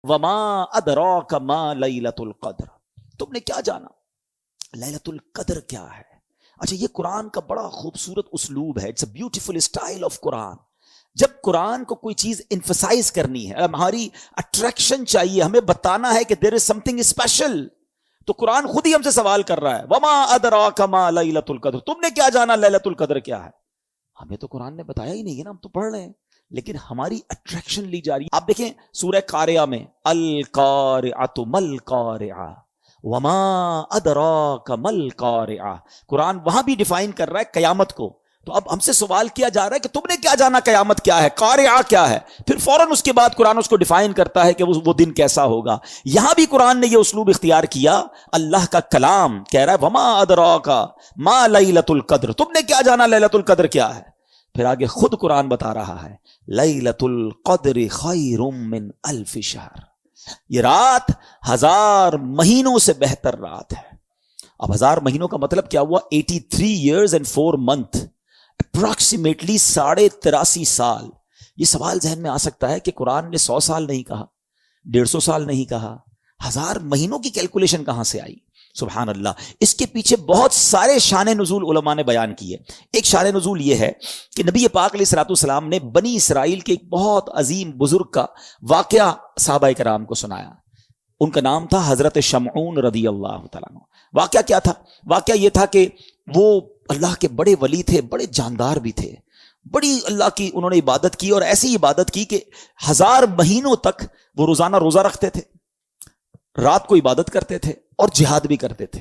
وما ادراک ما لیلۃ القدر، تم نے کیا جانا لیلۃ القدر کیا ہے؟ اچھا، یہ قرآن کا بڑا خوبصورت اسلوب ہے، it's a beautiful style of Quran. جب قرآن کو کوئی چیز انفسائز کرنی ہے، ہماری اٹریکشن چاہیے، ہمیں بتانا ہے کہ دیر از سم تھنگ اسپیشل، تو قرآن خود ہی ہم سے سوال کر رہا ہے وما ادراک ما لیلۃ القدر، تم نے کیا جانا لیلۃ القدر کیا ہے؟ ہمیں تو قرآن نے بتایا ہی نہیں ہے نا، ہم تو پڑھ رہے ہیں، لیکن ہماری اٹریکشن لی جا رہی ہے. آپ دیکھیں سورہ قاریہ میں القارعۃ مل قارعہ وما ادراک مل قارعہ، قرآن وہاں بھی ڈیفائن کر رہا ہے قیامت کو. تو اب ہم سے سوال کیا جا رہا ہے کہ تم نے کیا جانا قیامت کیا ہے، قارعہ کیا ہے، پھر فوراً اس کے بعد قرآن اس کو ڈیفائن کرتا ہے کہ وہ دن کیسا ہوگا. یہاں بھی قرآن نے یہ اسلوب اختیار کیا، اللہ کا کلام کہہ رہا ہے وما ادراک ما لیلۃ القدر، تم نے کیا جانا لیلۃ القدر کیا ہے. پھر آگے خود قرآن بتا رہا ہے لیلۃ القدر خیر من الف شہر، یہ رات 1000 مہینوں سے بہتر رات ہے. اب 1000 مہینوں کا مطلب کیا ہوا؟ 83 years and 4 months، اپروکسیمیٹلی 83.5 سال. یہ سوال ذہن میں آ سکتا ہے کہ قرآن نے 100 سال نہیں کہا، 150 سال نہیں کہا، 1000 مہینوں کی کیلکولیشن کہاں سے آئی؟ سبحان اللہ. اس کے پیچھے بہت سارے شان نزول علماء نے بیان کیے. ایک شان نزول یہ ہے کہ نبی پاک علیہ الصلوۃ والسلام نے بنی اسرائیل کے ایک بہت عظیم بزرگ کا واقعہ صحابہ کرام کو سنایا. ان کا نام تھا حضرت شمعون رضی اللہ تعالیٰ عنہ. واقعہ کیا تھا؟ واقعہ یہ تھا کہ وہ اللہ کے بڑے ولی تھے، بڑے جاندار بھی تھے، بڑی اللہ کی انہوں نے عبادت کی، اور ایسی عبادت کی کہ 1000 مہینوں تک وہ روزانہ روزہ رکھتے تھے، رات کو عبادت کرتے تھے اور جہاد بھی کرتے تھے،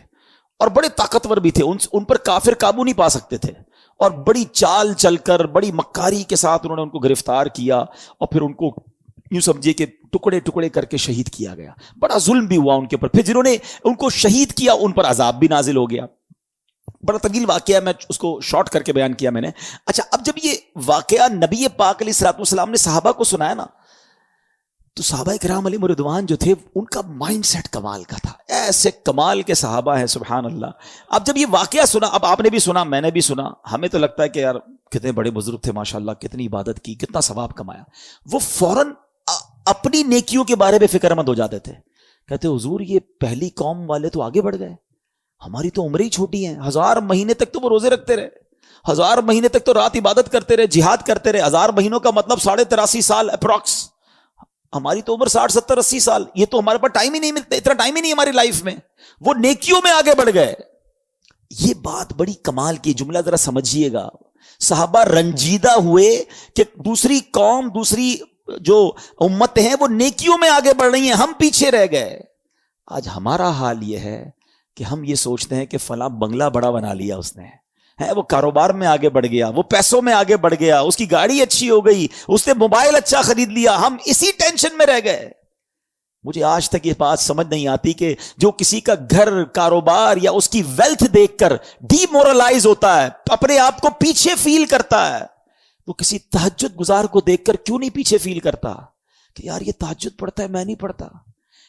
اور بڑے طاقتور بھی تھے. ان پر کافر قابو نہیں پا سکتے تھے، اور بڑی چال چل کر بڑی مکاری کے ساتھ انہوں نے ان کو گرفتار کیا، اور پھر ان کو یوں سمجھے کہ ٹکڑے ٹکڑے کر کے شہید کیا گیا. بڑا ظلم بھی ہوا ان کے اوپر. پھر جنہوں نے ان کو شہید کیا ان پر عذاب بھی نازل ہو گیا. بڑا طویل واقعہ، میں اس کو شارٹ کر کے بیان کیا میں نے. اچھا، اب جب یہ واقعہ نبی پاک علیہ الصلوۃ والسلام نے صحابہ کو سنایا نا، تو صحابہ کرام علیہم رضوان جو تھے ان کا مائنڈ سیٹ کمال کا تھا. ایسے کمال کے صحابہ ہیں سبحان اللہ. اب جب یہ واقعہ سنا، اب آپ نے بھی سنا، میں نے بھی سنا، ہمیں تو لگتا ہے کہ یار کتنے بڑے بزرگ تھے ماشاءاللہ، کتنی عبادت کی، کتنا ثواب کمایا. وہ فوراً اپنی نیکیوں کے بارے میں فکر مند ہو جاتے تھے. کہتے حضور یہ پہلی قوم والے تو آگے بڑھ گئے، ہماری تو عمریں ہی چھوٹی ہیں. 1000 مہینے تک تو وہ روزے رکھتے رہے، 1000 مہینے تک تو رات عبادت کرتے رہے، جہاد کرتے رہے. 1000 مہینوں کا مطلب 83.5 سال اپروکس. ہماری تو عمر 60 70 80 سال. یہ تو ہمارے پاس ٹائم ہی نہیں ملتا، اتنا ٹائم ہی نہیں ہماری لائف میں. وہ نیکیوں میں آگے بڑھ گئے. یہ بات بڑی کمال کی، جملہ ذرا سمجھیے گا. صحابہ رنجیدہ ہوئے کہ دوسری قوم، دوسری جو امت ہیں وہ نیکیوں میں آگے بڑھ رہی ہیں، ہم پیچھے رہ گئے. آج ہمارا حال یہ ہے کہ ہم یہ سوچتے ہیں کہ فلاں بنگلہ بڑا بنا لیا اس نے، ہے وہ کاروبار میں آگے بڑھ گیا، وہ پیسوں میں آگے بڑھ گیا، اس کی گاڑی اچھی ہو گئی، اس نے موبائل اچھا خرید لیا، ہم اسی ٹینشن میں رہ گئے. مجھے آج تک یہ بات سمجھ نہیں آتی کہ جو کسی کا گھر، کاروبار یا اس کی ویلتھ دیکھ کر ڈی مورلائز ہوتا ہے، اپنے آپ کو پیچھے فیل کرتا ہے، وہ کسی تہجد گزار کو دیکھ کر کیوں نہیں پیچھے فیل کرتا کہ یار یہ تہجد پڑھتا ہے میں نہیں پڑھتا،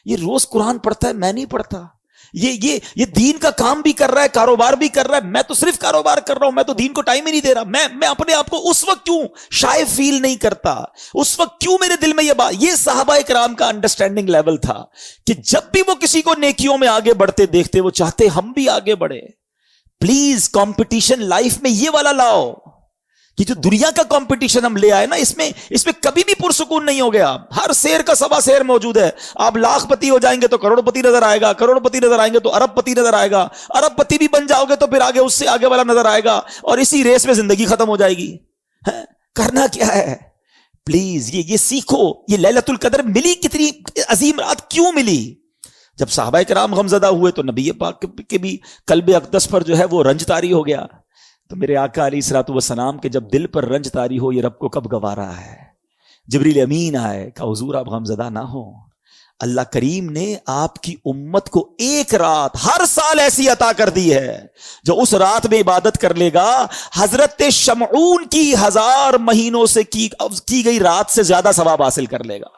یہ روز قرآن پڑھتا ہے میں نہیں پڑھتا، یہ دین کا کام بھی کر رہا ہے، کاروبار بھی کر رہا ہے، میں تو صرف کاروبار کر رہا ہوں، میں تو دین کو ٹائم ہی نہیں دے رہا. میں اپنے آپ کو اس وقت کیوں شائع فیل نہیں کرتا، اس وقت کیوں میرے دل میں یہ بات. یہ صحابہ کرام کا انڈرسٹینڈنگ لیول تھا کہ جب بھی وہ کسی کو نیکیوں میں آگے بڑھتے دیکھتے وہ چاہتے ہم بھی آگے بڑھے. پلیز کمپٹیشن لائف میں یہ والا لاؤ کہ جو دنیا کا کمپٹیشن ہم لے آئے نا، اس میں کبھی بھی پرسکون نہیں ہو گیا. ہر شیر کا سوا شیر موجود ہے. آپ لاکھ پتی ہو جائیں گے تو کروڑ پتی نظر آئے گا، کروڑ پتی نظر آئیں گے تو ارب پتی نظر آئے گا، ارب پتی بھی بن جاؤ گے تو پھر آگے اس سے آگے والا نظر آئے گا، اور اسی ریس میں زندگی ختم ہو جائے گی. کرنا کیا ہے؟ پلیز یہ سیکھو. یہ لیلۃ القدر ملی، کتنی عظیم رات کیوں ملی؟ جب صحابہ کرام غمزدہ ہوئے تو نبی پاک کے بھی قلب اقدس پر جو ہے وہ رنج طاری ہو گیا. تو میرے آقا علیہ الصلوۃ والسلام کے جب دل پر رنج طاری ہو، یہ رب کو کب گوارا ہے. جبریل امین آئے، کہا حضور آپ غمزدہ نہ ہو، اللہ کریم نے آپ کی امت کو ایک رات ہر سال ایسی عطا کر دی ہے جو اس رات میں عبادت کر لے گا حضرت شمعون کی 1000 مہینوں سے کی گئی رات سے زیادہ ثواب حاصل کر لے گا.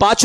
5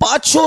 5